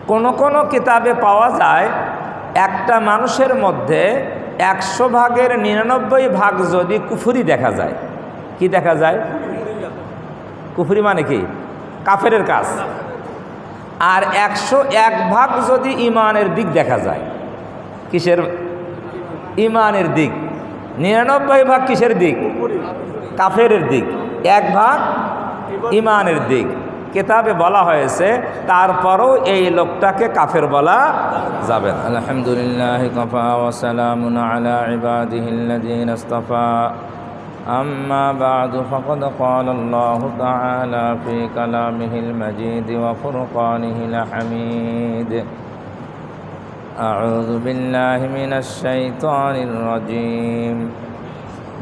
কোন কিতাবে পাওয়া যায় একটা মানুষের মধ্যে 100 ভাগের 99 ভাগ যদি কুফরি দেখা যায়। কি দেখা যায়? কুফরি মানে কি? কাফেরের কাজ। আর 101 ভাগ যদি ইমানের দিক দেখা যায়। কিসের? ইমানের দিক। 99 ভাগ কিসের দিক? কাফেরের দিক। 1 ভাগ ইমানের দিক। কিতাবে বলা হয়েছে তারপরও এই লোকটাকে কাফের বলা যাবে না। আলহামদুলিল্লাহ কাফা ওয়া সালামুন আলা ইবাদিহিল্লাযীনা ইসতাফা আম্মা বা'দু ফাকাদ ক্বালা আল্লাহু তাআলা ফি কালামিহিল মাজিদ ওয়া ফুরকানিহিল হামিদ। আউযু বিল্লাহি মিনাশ শাইতানির রাজীম।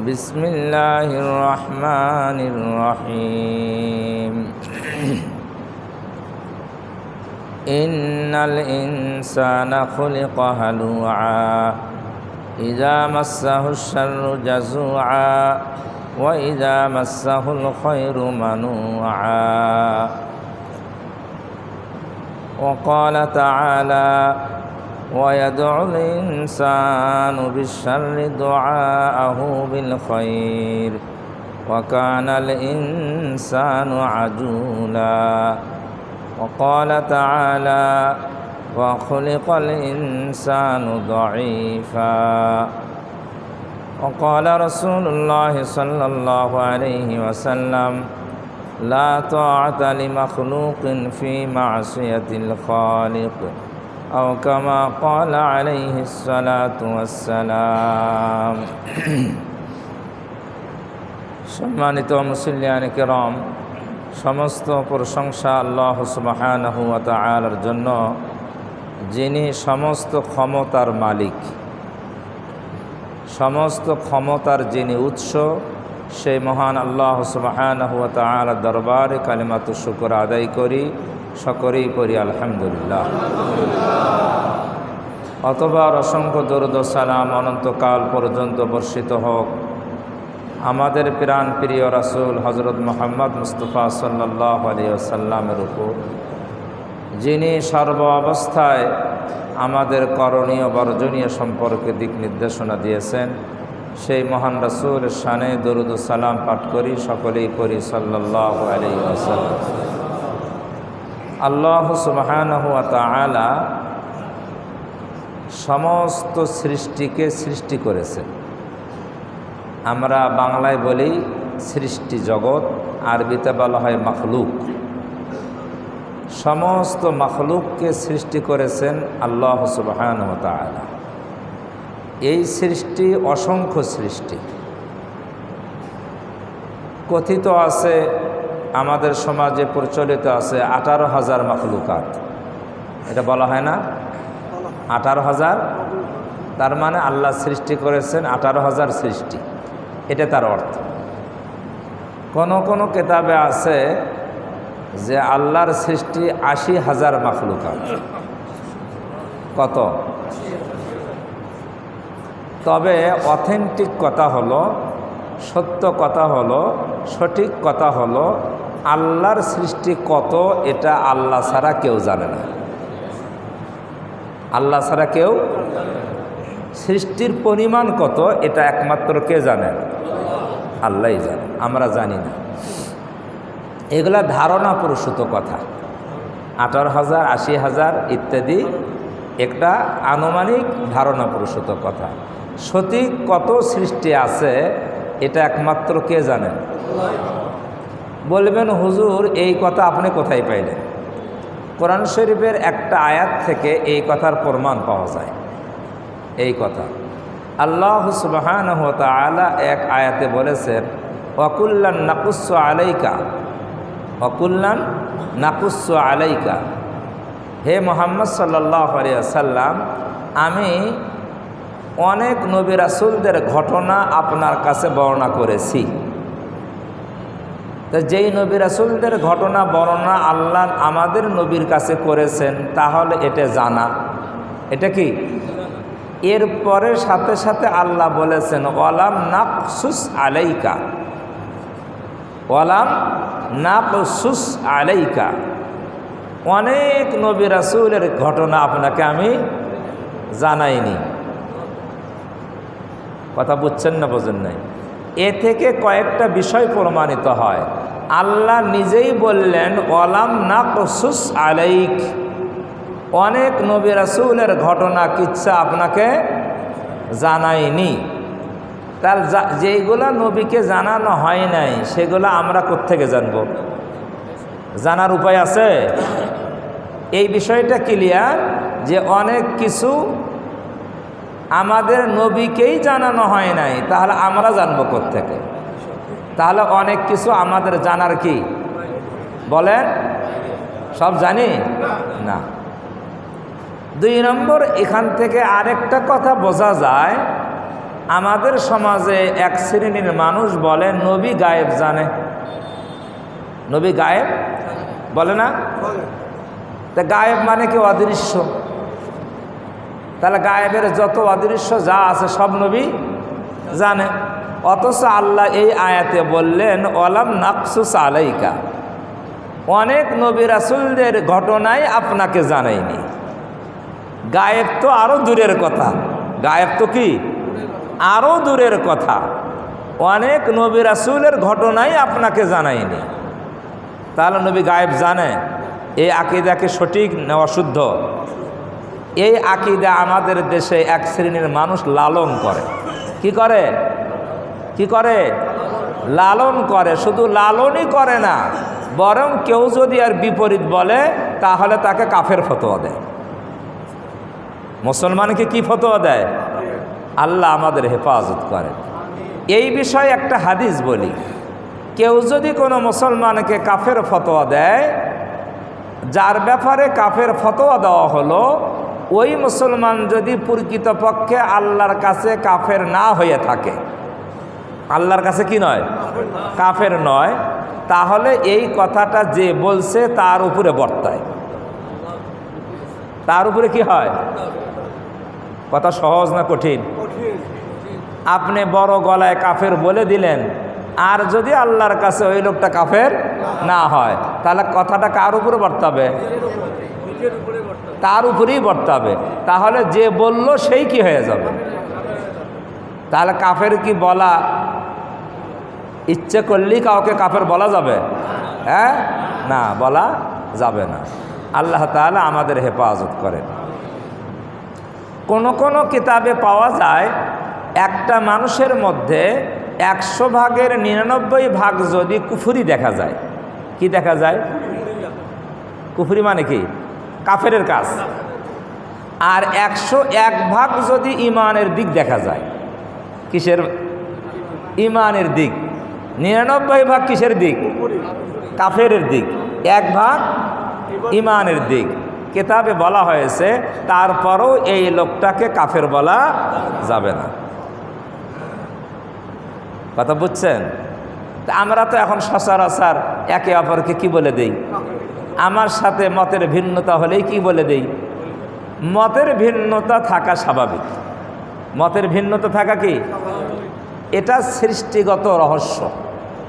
বিসমিল্লাহির রহমানির রহিম। ইন্নাল ইনসানা খুলিকা হালুআ ইযা মাসসাহুশ শাররু জাযুআ ওয়া ইযা মাসসাহুল খায়রু মানুআ। ওয়া ক্বালা তাআলা ويدعو الإنسان بالشر دعاءه بالخير وكان الإنسان عجولا. وقال تعالى وخلق الإنسان ضعيفا. وقال رسول الله صلى الله عليه وسلم لا طاعة لمخلوق في معصية الخالق أو كما قال عليه الصلاة والسلام. সম্মানিত মুসলিয়ান কিরাম, সমস্ত প্রশংসা আল্লাহ সুবহানাহু ওয়া তাআলার জন্য, যিনি সমস্ত ক্ষমতার মালিক, সমস্ত ক্ষমতার যিনি উৎস, সেই মহান আল্লাহ সুবহানাহু ওয়া তাআলার দরবারে কালিমাতুশ শুকর আদায় করি, সকলেই পড়ি আলহামদুলিল্লাহ। অতঃপর অসংখ্য দরুদ ও সালাম অনন্তকাল পর্যন্ত বর্ষিত হোক আমাদের প্রাণ প্রিয় রাসূল হযরত মুহাম্মদ মুস্তাফা সাল্লাল্লাহু আলাইহি ওয়াসাল্লামের উপর, যিনি সর্ব অবস্থায় আমাদের করণীয় বর্জনীয় সম্পর্কে দিক নির্দেশনা দিয়েছেন। সেই মহান রাসূলের শানে দরুদ ও সালাম পাঠ করি, সকলেই পড়ি সাল্লাল্লাহু আলাইহি ওয়াসাল্লাম। আল্লাহ সুবহানাহু ওয়া তাআলা সমস্ত সৃষ্টিকে সৃষ্টি করেছেন। আমরা বাংলায় বলি সৃষ্টি জগৎ, আরবিতে বলা হয় মাখলুক। সমস্ত মাখলুককে সৃষ্টি করেছেন আল্লাহ সুবহানাহু ওয়া তাআলা। এই সৃষ্টি অসংখ্য সৃষ্টি। কথিত আছে, আমাদের সমাজে প্রচলিত আছে 18,000 মাখলুকাত। এটা বলা হয় না? 18,000, তার মানে আল্লাহ সৃষ্টি করেছেন 18,000 সৃষ্টি, এটা তার অর্থ। কোন কিতাবে আছে যে আল্লাহর সৃষ্টি 80,000 মাখলুকাত। কত? তবে অথেন্টিক কথা হলো, সত্য কথা হলো, সঠিক কথা হলো, আল্লাহর সৃষ্টি কত এটা আল্লাহ ছাড়া কেউ জানে না। আল্লাহ ছাড়া কেউ, সৃষ্টির পরিমাণ কত এটা একমাত্র কে জানেন? আল্লাহই জানে, আমরা জানি না। এগুলা ধারণা প্রসূত কথা। 18,000, 80,000 ইত্যাদি একটা আনুমানিক ধারণা প্রসূত কথা। সঠিক কত সৃষ্টি আছে এটা একমাত্র কে জানেন? বলবেন হুজুর এই কথা আপনি কোথায় পাইলেন? কোরআন শরীফের একটা আয়াত থেকে এই কথার প্রমাণ পাওয়া যায়। এই কথা আল্লাহ সুবহানাহু ওয়া তাআলা এক আয়াতে বলেছেন, ওয়াকুল্লান নাকুসসু আলাইকা, ওয়াকুল্লান নাকুসসু আলাইকা। হে মুহাম্মদ সাল্লাল্লাহু আলাইহি ওয়াসাল্লাম, আমি অনেক নবী রাসূলদের ঘটনা আপনার কাছে বর্ণনা করেছি। তো যেই নবী রাসূলদের ঘটনা বর্ণনা আল্লাহ আমাদের নবীর কাছে করেছেন, তাহলে এটা জানা। এটা কি? এরপরে সাথে সাথে আল্লাহ বলেছেন ওয়ালাম নাকসুস আলাইকা, ওয়ালাম নাকসুস আলাইকা। অনেক নবী রাসূলের ঘটনা আপনাকে আমি জানাইনি। কথা বুঝছেন না বোঝেন নাই? এ থেকে কয়েকটা বিষয় প্রমাণিত হয়। আল্লাহ নিজেই বললেন ওয়ালাম নাকসুস আলাইক, অনেক নবী রাসূলের ঘটনা কিচ্ছা আপনাকে জানাইনি। তার যেইগুলা নবীকে জানানো হয় নাই সেগুলো আমরা কোত্থেকে জানব? জানার উপায় আছে? এই বিষয়টা ক্লিয়ার যে অনেক কিছু আমাদের নবীকেই জানানো হয় নাই, তাহলে আমরা জানবো কোত্থেকে? তাহলে অনেক কিছু আমাদের জানার কি বলেন? সব জানি না। 2 নম্বর, এখান থেকে আরেকটা কথা বোঝা যায়, আমাদের সমাজে এক শ্রেণীর মানুষ বলে নবী গায়েব জানে। নবী গায়েব বলে না? তা গায়েব মানে কি? অদৃশ্য। তাহলে গায়েবের যত অদৃশ্য যা আছে সব নবী জানে। অথচ আল্লাহ এই আয়াতে বললেন ওয়ালাম নাকসুস আলাইকা, অনেক নবী রাসূলদের ঘটনাই আপনাকে জানাইনি। গায়েব তো আরও দূরের কথা, গায়েব তো কি আরও দূরের কথা, অনেক নবী রাসূলের ঘটনাই আপনাকে জানাইনি। তাহলে নবী গায়েব জানে? এই আকীদাকে সঠিক না অশুদ্ধ? এই আকীদা আমাদের দেশে এক শ্রেণীর মানুষ লালন করে। কি করে? কি করে? লালন করে। শুধু লালনই করে না, বরং কেউ যদি আর বিপরীত বলে তাহলে তাকে কাফের ফতোয়া দেয়। মুসলমানকে কি ফতোয়া দেয়? আল্লাহ আমাদের হেফাজত করে। এই বিষয়ে একটা হাদিস বলি, কেউ যদি কোনো মুসলমানকে কাফের ফতোয়া দেয়, যার ব্যাপারে কাফের ফতোয়া দেওয়া হলো, ওই মুসলমান যদি প্রকৃতপক্ষে আল্লাহর কাছে কাফের না হয়ে থাকে, আল্লাহর কাছে কি নয়? কাফের নয়, তাহলে এই কথাটা যে বলছে তার উপরে বর্তায়। তার উপরে কি হয়? কথা সহজ না কঠিন? আপনি বড় গলায় কাফের বলে দিলেন, আর যদি আল্লাহর কাছে ওই লোকটা কাফের না হয়, তাহলে কথাটা কার উপরে বর্তাবে? তার উপরেই বর্তাবে। তাহলে যে বলল সেই কি হয়ে যাবে? তাহলে কাফের কি বলা ইচ্ছে করলেই কাউকে কাফের বলা যাবে? হ্যাঁ, না, বলা যাবে না। আল্লাহ তাআলা আমাদের হেফাজত করেন। কোন কোন কিতাবে পাওয়া যায় একটা মানুষের মধ্যে 100 ভাগের 99 ভাগ যদি কুফরি দেখা যায়। কি দেখা যায়? কুফরি মানে কি? কাফেরের কাজ। আর 101 ভাগ যদি ইমানের দিক দেখা যায়। কিসের? ইমানের দিক। 99 ভাগ কিসের দিক? কাফেরের দিক। 1 ভাগ ইমানের দিক। কিতাবে বলা হয়েছে তারপরও এই লোকটাকে কাফের বলা যাবে না। কথা বুঝছেন? তা আমরা তো এখন সচরাচর একে অপরকে কি বলে দেই? আমার সাথে মতের ভিন্নতা হলেই কি বলে দেই? মতের ভিন্নতা থাকা স্বাভাবিক। মতের ভিন্নতা থাকা কি? এটা সৃষ্টিগত রহস্য।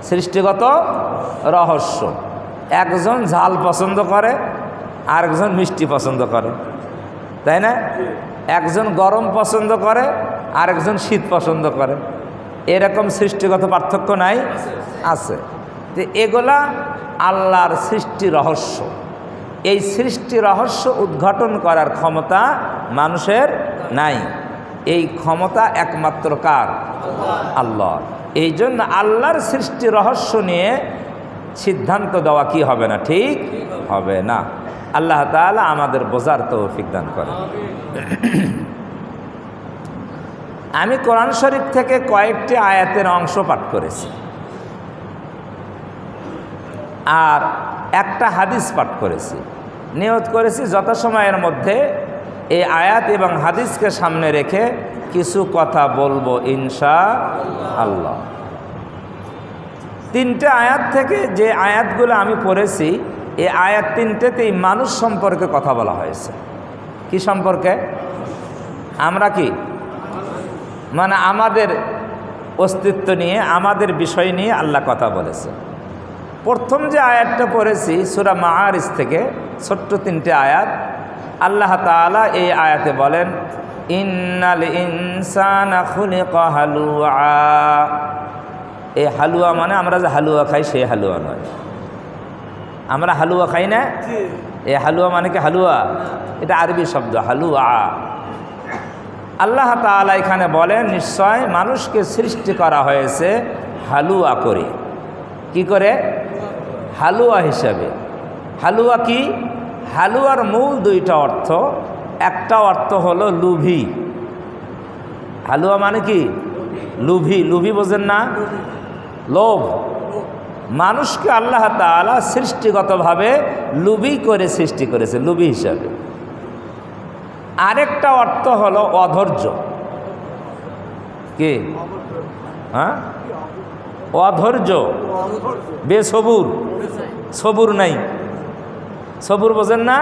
সৃষ্টিগত রহস্য। একজন ঝাল পছন্দ করে, আরেকজন মিষ্টি পছন্দ করে, তাই না? একজন গরম পছন্দ করে, আরেকজন শীত পছন্দ করে। এরকম সৃষ্টিগত পার্থক্য নাই? আছে। তো এগুলা আল্লাহর সৃষ্টি রহস্য। এই সৃষ্টি রহস্য উদ্ঘাটন করার ক্ষমতা মানুষের নাই। এই ক্ষমতা একমাত্র কার? আল্লাহ। এই জন্য আল্লাহর সৃষ্টি রহস্য নিয়ে সিদ্ধান্ত দেওয়া কি হবে না? ঠিক হবে না। আল্লাহ তাআলা আমাদের বোঝার তৌফিক দান করেন। আমি কোরআন শরীফ থেকে কয়েকটি আয়াতের অংশ পাঠ করেছি, আর একটা হাদিস পাঠ করেছি। নিয়ত করেছি যথাসময়ের মধ্যে এই আয়াত এবং হাদিসকে সামনে রেখে কিছু কথা বলবো ইনশাআল্লাহ। 3টে আয়াত থেকে যে আয়াতগুলো আমি পড়েছি, এই আয়াত 3টেতেই মানুষ সম্পর্কে কথা বলা হয়েছে। কি সম্পর্কে? আমরা কি মানে আমাদের অস্তিত্ব নিয়ে, আমাদের বিষয় নিয়ে আল্লাহ কথা বলেছে। প্রথম যে আয়াতটা পড়েছি সূরা মাআরিজ থেকে, ছোট্ট 3টে আয়াত। আল্লাহ তাআলা এই আয়াতে বলেন, ইন্নাল ইনসানা খুলিকা হালুয়া। এই হালুয়া মানে আমরা যে হালুয়া খাই সেই হালুয়া নয়। আমরা হালুয়া খাই না, এই হালুয়া মানে কি হালুয়া? এটা আরবি শব্দ হালুয়া। আল্লাহ তাআলা এখানে বলেন, নিশ্চয় মানুষকে সৃষ্টি করা হয়েছে হালুয়া করে। কি করে? হালুয়া হিসাবে। হালুয়া কি? হালুয়ার মূল 2টা অর্থ। একটা অর্থ হলো লুভি। হালুয়া মানে কি? লুভি। লুভি বোঝেন না? লোভ। মানুষকে আল্লাহ তাআলা সৃষ্টিগতভাবে লুভি করে সৃষ্টি করেছে, লুভি হিসাবে। আরেকটা অর্থ হলো অধৈর্য। কি? হ্যাঁ, অধৈর্য, বেসবুর, সবুর নাই। সবুর বোঝেন না?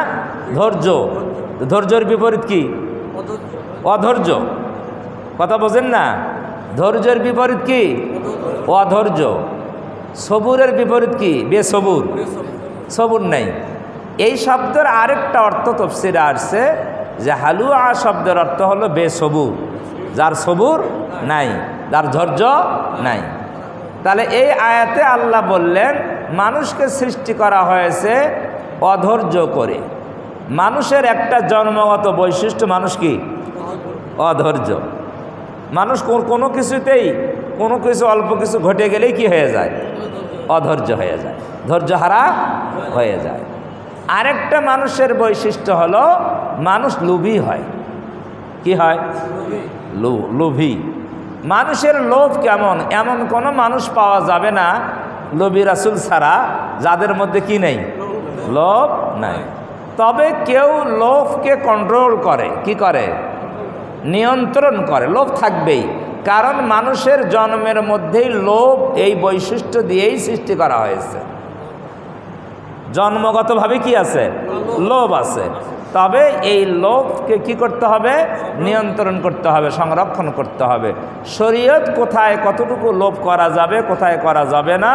ধৈর্য। ধৈর্যের বিপরীত কি? অধৈর্য। কথা বোঝেন না? ধৈর্যের বিপরীত কি? অধৈর্য। সবুরের বিপরীত কি? বেসবুর, সবুর নাই। এই শব্দের আরেকটা অর্থ তাফসীরে আসছে যে হালুয়া শব্দের অর্থ হলো বেসবুর, যার সবুর নাই, যার ধৈর্য নাই। তাহলে এই আয়াতে আল্লাহ বললেন মানুষকে সৃষ্টি করা হয়েছে অধৈর্য করে। মানুষের একটা জন্মগত বৈশিষ্ট্য, মানুষ কি? অধৈর্য। মানুষ কোনো কিছুতেই, কোনো কিছু অল্প কিছু ঘটে গেলেই কি হয়ে যায়? অধৈর্য হয়ে যায়, ধৈর্য হারা হয়ে যায়। আরেকটা মানুষের বৈশিষ্ট্য হলো মানুষ লোভী হয়। কি হয়? লোভী। মানুষের লোভ কেমন? এমন কোনো মানুষ পাওয়া যাবে না নবী রাসূল ছাড়া যাদের মধ্যে কি নেই? লোভ নাই। তবে কেউ লোভকে কন্ট্রোল করে। কি করে? নিয়ন্ত্রণ করে। লোভ থাকবেই, কারণ মানুষের জন্মের মধ্যেই লোভ এই বৈশিষ্ট্য দিয়েই সৃষ্টি করা হয়েছে। জন্মগতভাবে কি আছে? লোভ আছে। তবে এই লোভকে কি করতে হবে? নিয়ন্ত্রণ করতে হবে, সংরক্ষণ করতে হবে। শরীয়ত কোথায় কতটুকু লোভ করা যাবে, কোথায় করা যাবে না,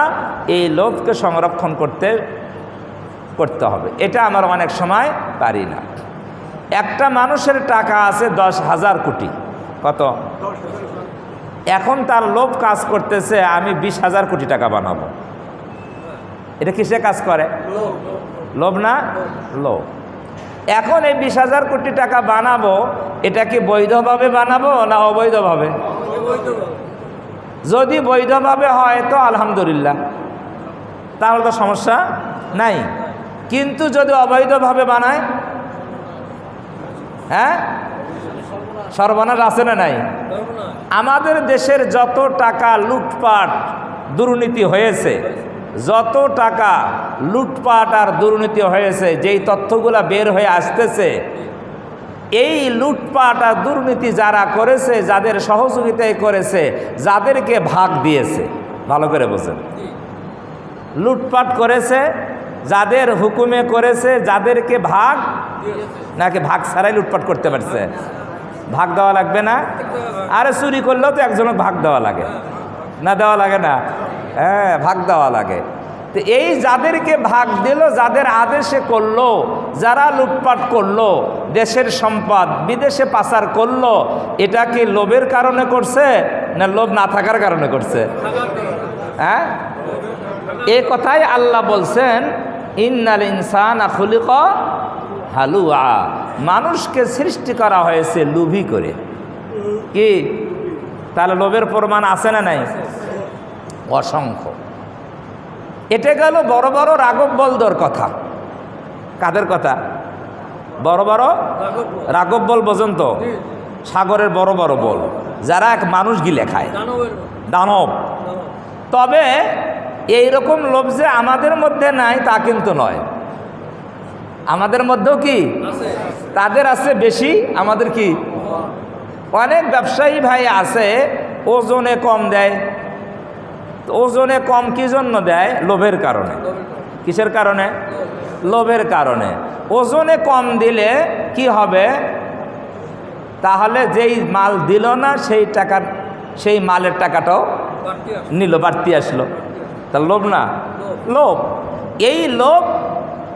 এই লোভকে সংরক্ষণ করতে হবে। এটা আমরা অনেক সময় পারি না। একটা মানুষের টাকা আছে 10,000 কোটি। কত? এখন তার লোভ কাজ করতেছে আমি 20,000 কোটি টাকা বানাবো। এটা কিসে কাজ করে? লোভ না? লোভ। এখন এই 20,000 কোটি টাকা বানাবো, এটা কি বৈধভাবে বানাবো না অবৈধভাবে? যদি বৈধভাবে হয় তো আলহামদুলিল্লাহ, তাহলে তো সমস্যা নাই। কিন্তু যদি অবৈধভাবে বানায়, হ্যাঁ, সর্বনাশ আছে না নাই? আমাদের দেশের যত টাকা লুটপাট দুর্নীতি হয়েছে, যত টাকা লুটপাট আর দুর্নীতি হয়েছে, যেই তথ্যগুলা বের হয়ে আসতেছে, এই লুটপাট আর দুর্নীতি যারা করেছে, যাদের সহযোগিতায় করেছে, যাদেরকে ভাগ দিয়েছে, ভালো করে বোঝেন। লুটপাট করেছে যাদের হুকুমে করেছে, যাদেরকে ভাগ, নাকি ভাগ ছাড়াই লুটপাট করতে পারছে? ভাগ দেওয়া লাগবে না? আরে চুরি করলেও তো একজনকে ভাগ দেওয়া লাগে না? দেওয়া লাগে না? হ্যাঁ, ভাগ দেওয়া লাগে। তো এই যাদেরকে ভাগ দিল, যাদের আদেশে করলো, যারা লুটপাট করলো, দেশের সম্পদ বিদেশে পাচার করলো, এটা কি লোভের কারণে করছে না লোভ না থাকার কারণে করছে? হ্যাঁ, এই কথাই আল্লাহ বলছেন, ইন্নাল ইনসানা খুলিকা হালুয়া। মানুষকে সৃষ্টি করা হয়েছে লোভী করে। কি? তাহলে লোভের প্রমাণ আছে না নাই? অসংখ্য। এটা গেল বড় বড় রাঘব বলদর কথা। কাদের কথা? বড় বড় রাঘব বল বোঝেন তো? সাগরের বড় বড় বল, যারা এক মানুষ গিলে খায়, দানব। তবে এইরকম লোভ যে আমাদের মধ্যে নাই তা কিন্তু নয়। আমাদের মধ্যেও কি তাদের আছে বেশি, আমাদের কি অনেক ব্যবসায়ী ভাই আছে ওজনে কম দেয়। ওজনে কম কি জন্য দেয়? লোভের কারণে। কিসের কারণে? লোভের কারণে। ওজনে কম দিলে কি হবে? তাহলে যেই মাল দিল না সেই মালের টাকাটাও নিল, বাড়তি আসলো। তা লোভ না? লোভ। এই লোভ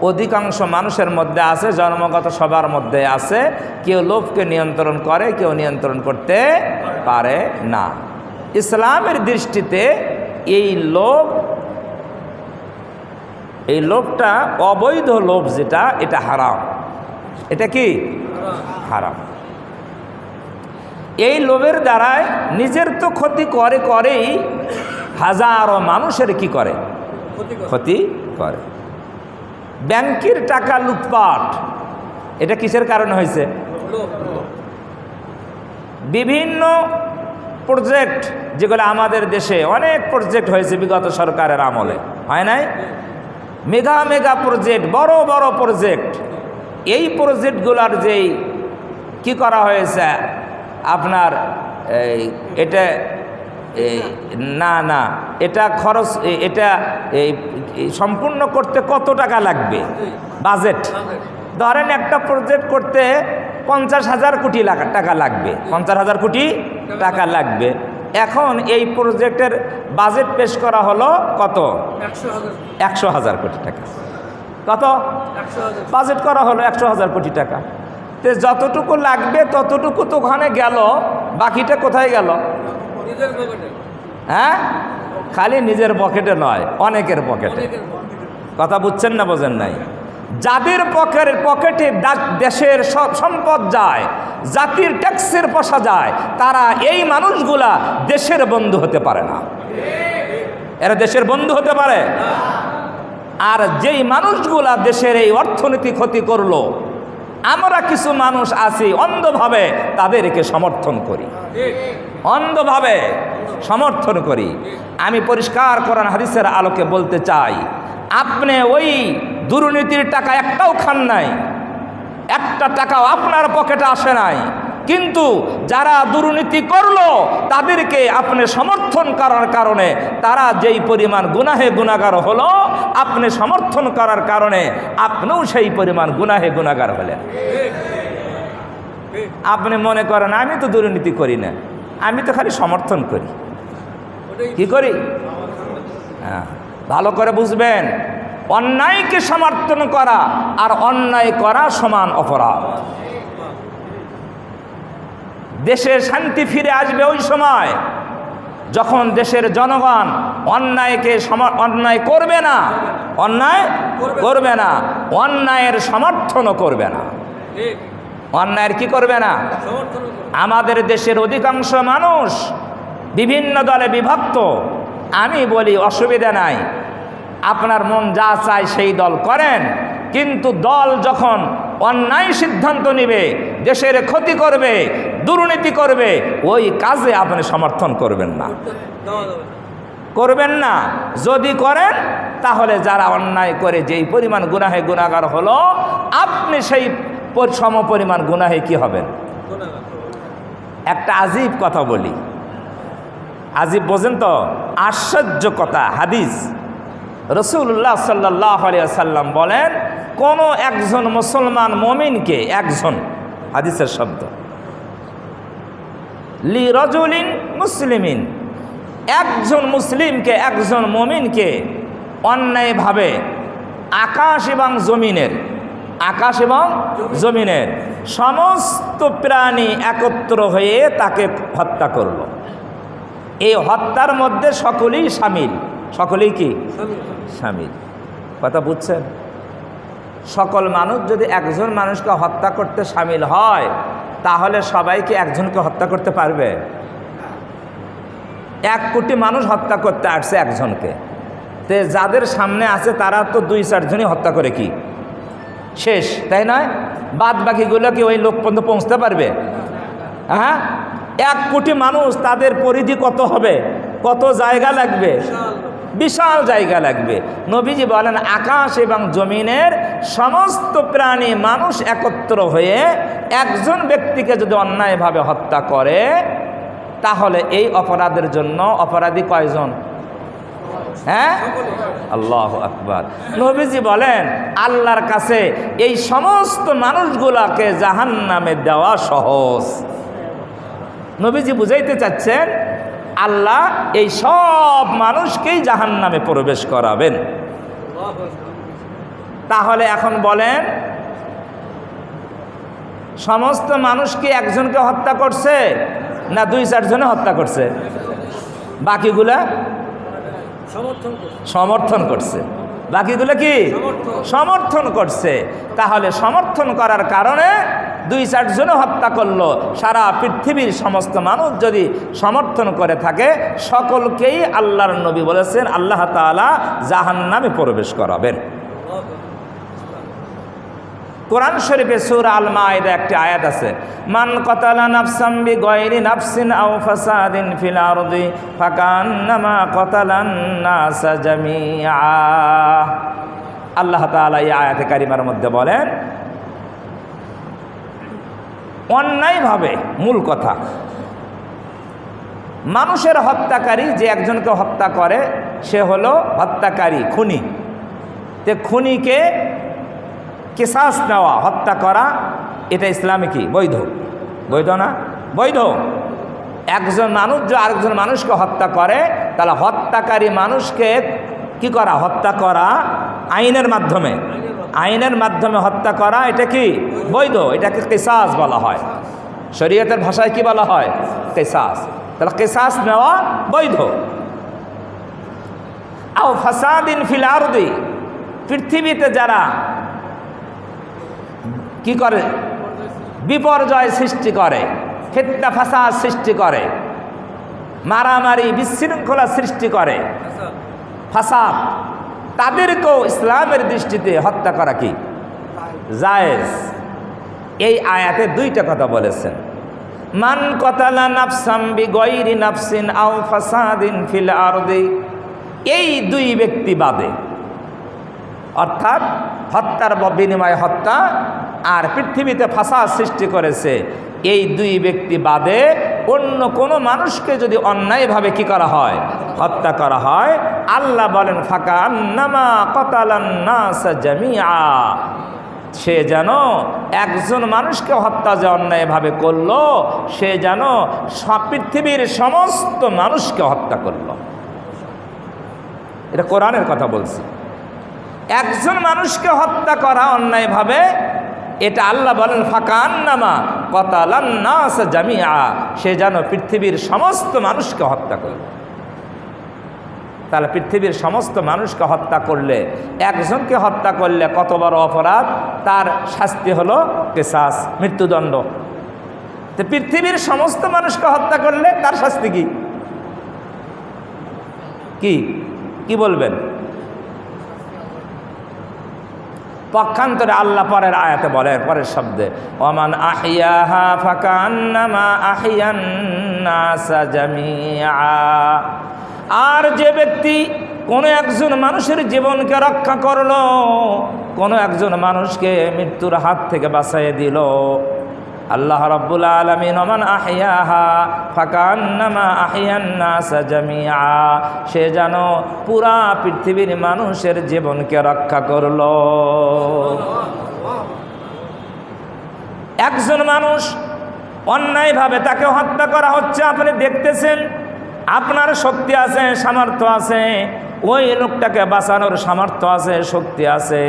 অধিকাংশ মানুষের মধ্যে আছে, জন্মগত সবার মধ্যে আছে। কেউ লোভকে নিয়ন্ত্রণ করে, কেউ নিয়ন্ত্রণ করতে পারে না। ইসলামের দৃষ্টিতে এই লোভটা অবৈধ লোভ, যেটা এটা হারাম। এটা কি হারাম। এই লোভের দ্বারায় নিজের তো ক্ষতি করেই, হাজারো মানুষের কি করে, ক্ষতি করে। ব্যাংকের টাকা লুটপাট, এটা কিসের কারণে হয়েছে? বিভিন্ন প্রজেক্ট, যেগুলো আমাদের দেশে অনেক প্রজেক্ট হয়েছে বিগত সরকারের আমলে, হয় নাই? মেগা মেগা প্রজেক্ট, বড় বড় প্রজেক্ট। এই প্রজেক্টগুলোর যেই কি করা হয়েছে আপনার, এটা এটা খরচ, এটা সম্পূর্ণ করতে কত টাকা লাগবে, বাজেট ধরেন একটা প্রজেক্ট করতে 50,000 কোটি টাকা লাগবে, 50,000 কোটি টাকা লাগবে। এখন এই প্রজেক্টের বাজেট পেশ করা হলো কত? 100,000 কোটি টাকা। কত বাজেট করা হলো? 100,000 কোটি টাকা। তো যতটুকু লাগবে ততটুকু তো ওখানে গেল, বাকিটা কোথায় গেল? হ্যাঁ, খালি নিজের পকেটে নয়, অনেকের পকেটে। কথা বুঝছেন না বোঝেন নাই? যাদের পকেটে দেশের সব সম্পদ যায়, জাতির ট্যাক্সের পয়সা যায়, তারা এই মানুষগুলা দেশের বন্ধু হতে পারে না। এরা দেশের বন্ধু হতে পারে? আর যেই মানুষগুলা দেশের এই অর্থনীতি ক্ষতি করলো, আমরা কিছু মানুষ আছি অন্ধভাবে তাদেরকে সমর্থন করি, অন্ধভাবে সমর্থন করি। আমি পরিষ্কার কোরআন হাদিসের আলোকে বলতে চাই, আপনি ওই দুর্নীতির টাকা একটাও খান নাই, একটা টাকাও আপনার পকেটে আসে নাই, কিন্তু যারা দুর্নীতি করলো তাদেরকে আপনি সমর্থন করার কারণে তারা যেই পরিমাণ গুনাহে গুনাহগার হলো, আপনি সমর্থন করার কারণে আপনিও সেই পরিমাণ গুনাহে গুনাহগার হলেন। আপনি মনে করেন আমি তো দুর্নীতি করি না, আমি তো খালি সমর্থন করি। কি করি? হ্যাঁ, ভালো করে বুঝবেন, অন্যায়কে সমর্থন করা আর অন্যায় করা সমান অপরাধ। দেশে শান্তি ফিরে আসবে ওই সময় যখন দেশের জনগণ অন্যায় করবে না, অন্যায় করবে না, অন্যায়ের সমর্থনও করবে না। অন্যায়ের কি করবে না? আমাদের দেশের অধিকাংশ মানুষ বিভিন্ন দলে বিভক্ত। আমি বলি অসুবিধা নাই, আপনার মন যা চায় সেই দল করেন, কিন্তু দল যখন অন্যায় সিদ্ধান্ত নেবে, দেশের ক্ষতি করবে, দুর্নীতি করবে, ওই কাজে আপনি সমর্থন করবেন না, করবেন না। যদি করেন তাহলে যারা অন্যায় করে যেই পরিমাণ গুনাহে গুনাহগার হলো, আপনি সেই সম পরিমাণ গুনাহে কি হবেন? একটা আজীব কথা বলি, আজীব বোঝেন তো? আশ্চর্য কথা, হাদিস। রাসূলুল্লাহ সাল্লাল্লাহু আলাইহি ওয়াসাল্লাম বলেন, কোনো একজন মুসলমান মুমিনকে, একজন, হাদিসের শব্দ, লি রাজুলিন মুসলিমিন, একজন মুসলিমকে, একজন মুমিনকে অন্যায়ভাবে আকাশ এবং জমিনের সমস্ত প্রাণী একত্র হয়ে তাকে হত্যা করল। এই হত্যার মধ্যে সকলেই শামিল। সকলেই কি শামিল? কথা বুঝছেন? সকল মানুষ যদি একজন মানুষকে হত্যা করতে শামিল হয়, তাহলে সবাইকে একজনকে হত্যা করতে পারবে? 1 কোটি মানুষ হত্যা করতে আসছে একজনকে, তে যাদের সামনে আছে তারা তো 2-4 জনই হত্যা করে কি শেষ, তাই নয়? বাদ বাকিগুলো কি ওই লোক পর্যন্ত পৌঁছতে পারবে? হ্যাঁ, 1 কোটি মানুষ, তাদের পরিধি কত হবে? কত জায়গা লাগবে? বিশাল জায়গা লাগবে। নবীজি বলেন, আকাশ এবং জমিনের সমস্ত প্রাণী মানুষ একত্র হয়ে একজন ব্যক্তিকে যদি অন্যায়ভাবে হত্যা করে, তাহলে এই অপরাধের জন্য অপরাধী কয়জন? হ্যাঁ, আল্লাহু আকবার। নবীজি বলেন, আল্লাহর কাছে এই সমস্ত মানুষগুলাকে জাহান্নামে দেওয়া সহজ। নবীজি বুঝাইতে চাচ্ছেন, আল্লাহ এই সব মানুষকেই জাহান্নামে প্রবেশ করাবেন। তাহলে এখন বলেন, সমস্ত মানুষ কি একজনকে হত্যা করছে না 2-4 জনে হত্যা করছে? বাকিগুলা সমর্থন করছে। বাকিগুলো কি সমর্থন করছে। তাহলে সমর্থন করার কারণে 2-4 জনে হত্যা করলো। সারা পৃথিবীর সমস্ত মানুষ যদি সমর্থন করে থাকে, সকলকেই আল্লাহর নবী বলেছেন আল্লাহ তাআলা জাহান্নামে প্রবেশ করাবেন। কোরআন শরীফে সূরা আল মাইদা একটি আয়াত আছে, মান কাতালা নাফসাম বিগাইরি নাফসিন আও ফাসাদিন ফিল আরদি ফাকান্নামা কাতালান নাস জামিআ। আল্লাহ তাআলা এই আয়াতে কারিমার মধ্যে বলেন, অন্যায়ভাবে, মূল কথা, মানুষের হত্যাকারী যে একজনকে হত্যা করে সে হলো হত্যাকারী, খুনি। তে খুনিকে কিসাস নেওয়া, হত্যা করা, এটা ইসলামে কি বৈধ? বৈধ না? বৈধ। একজন মানুষ যে আরেকজন মানুষকে হত্যা করে, তাহলে হত্যাকারী মানুষকে কি করা? হত্যা করা আইনের মাধ্যমে, আইনের মাধ্যমে হত্যা করা, এটা কি বৈধ। এটাকে কিসাস বলা হয়। শরীয়তের ভাষায় কি বলা হয়? কিসাস। তাহলে কিসাস নেওয়া বৈধ। আও ফাসাদিন ফিল আরদি, পৃথিবীতে যারা কি করে? বিপর্যয় সৃষ্টি করে, ফিতনা ফাসাদ সৃষ্টি করে, মারামারি বিশৃঙ্খলা সৃষ্টি করে, ফাসাদ, তাদেরকেও ইসলামের দৃষ্টিতে হত্যা করা কি জায়েজ। এই আয়াতে 2টা কথা বলেছেন, মান কাতালা নাফসাম বিগাইরি নাফসিন আও ফাসাদিন ফিল আরদি, এই 2 ব্যক্তি বাদে, অর্থাৎ হত্যার বিনিময়ে হত্যা আর পৃথিবীতে ফাসাদ সৃষ্টি করেছে, এই 2 ব্যক্তি বাদে অন্য কোনো মানুষকে যদি অন্যায়ভাবে কি করা হয়? হত্যা করা হয়, আল্লাহ বলেন ফাকান্নামা কাতালান নাস জামিআ, সে যেন একজন মানুষকে হত্যা যে অন্যায়ভাবে করলো, সে যেন পৃথিবীর সমস্ত মানুষকে হত্যা করলো। এটা কোরআনের কথা বলছি। একজন মানুষকে হত্যা করা অন্যায়ভাবে, এটা আল্লাহ বলেন ফাকান্নামা কাতালান নাস জামিআ, সে যেন পৃথিবীর সমস্ত মানুষকে হত্যা করল। তাহলে পৃথিবীর সমস্ত মানুষকে হত্যা করলে, একজনকে হত্যা করলে কত বড় অপরাধ, তার শাস্তি হলো কিসাস, মৃত্যুদণ্ড। তো পৃথিবীর সমস্ত মানুষকে হত্যা করলে তার শাস্তি কি? কি কি বলবেন? পক্ষান্তরে আল্লাহ পরের আয়াতে বলে, পরের শব্দে, ওমান আহিয়াহা ফাকান্নামা আহিয়ান নাস জামিআ, আর যে ব্যক্তি কোনো একজন মানুষের জীবনকে রক্ষা করলো, কোনো একজন মানুষকে মৃত্যুর হাত থেকে বাঁচিয়ে দিল, আল্লাহ রাব্বুল আলামিন ওমান আহিয়াহা ফাকান্নামা আহিয়ান নাস জামিআ, সে যেন পুরা পৃথিবীর মানুষের জীবনকে রক্ষা করলো। একজন মানুষ অন্যায়ভাবে তাকে হত্যা করা হচ্ছে, আপনি দেখতেছেন, আপনার শক্তি আছে, সামর্থ্য আছে, ওই লোকটাকে বাঁচানোর সামর্থ্য আছে, শক্তি আছে,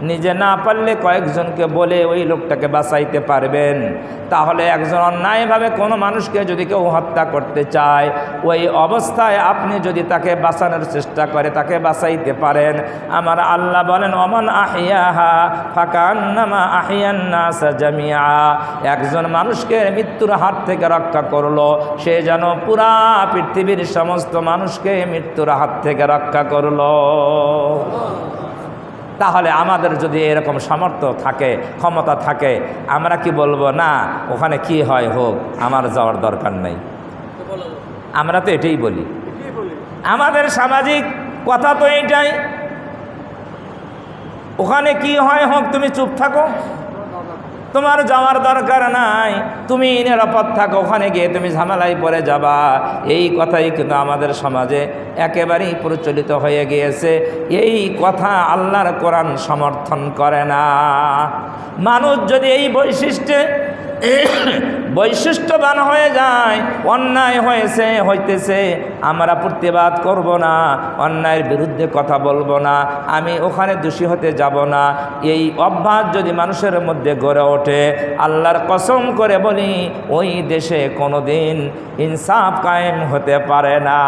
নিজে না পারলে কয়েকজনকে বলে ওই লোকটাকে বাঁচাইতে পারবেন। তাহলে একজন অন্যায়ভাবে কোনো মানুষকে যদি কেউ হত্যা করতে চায়, ওই অবস্থায় আপনি যদি তাকে বাঁচানোর চেষ্টা করে তাকে বাঁচাইতে পারেন। আমার আল্লাহ বলেন ওমান আহিয়াহা ফাকান্নামা আহিয়ান নাস জামিআ, একজন মানুষকে মৃত্যুর হাত থেকে রক্ষা করলো, সে যেন পুরা পৃথিবীর সমস্ত মানুষকে মৃত্যুর হাত থেকে রক্ষা করলো। তাহলে আমাদের যদি এরকম সামর্থ্য থাকে, ক্ষমতা থাকে, আমরা কি বলবো না ওখানে কি হয় হোক, আমার যাওয়ার দরকার নেই? আমরা তো এটাই বলি। আমাদের সামাজিক কথা তো এইটাই, ওখানে কি হয় হোক, তুমি চুপ থাকো, তোমার যাওয়ার দরকার নাই, তুমি নিরাপদ থাকো, ওখানে গিয়ে তুমি ঝামেলায় পড়ে যাবা। এই কথাই কিন্তু আমাদের সমাজে একেবারেই প্রচলিত হয়ে গিয়েছে। এই কথা আল্লাহর কোরআন সমর্থন করে না। মানুষ যদি এই বৈশিষ্ট্যে বৈশিষ্ট্যবান হয়ে যায়, অন্যায় হয়েছে হইতেছে আমরা প্রতিবাদ করব না, অন্যায়ের বিরুদ্ধে কথা বলবো না, আমি ওখানে দোষী হতে যাব না, এই অভ্যাস যদি মানুষের মধ্যে গড়ে ওঠে, আল্লাহর কসম করে বলি ওই দেশে কোনোদিন ইনসাফ কায়েম হতে পারে না।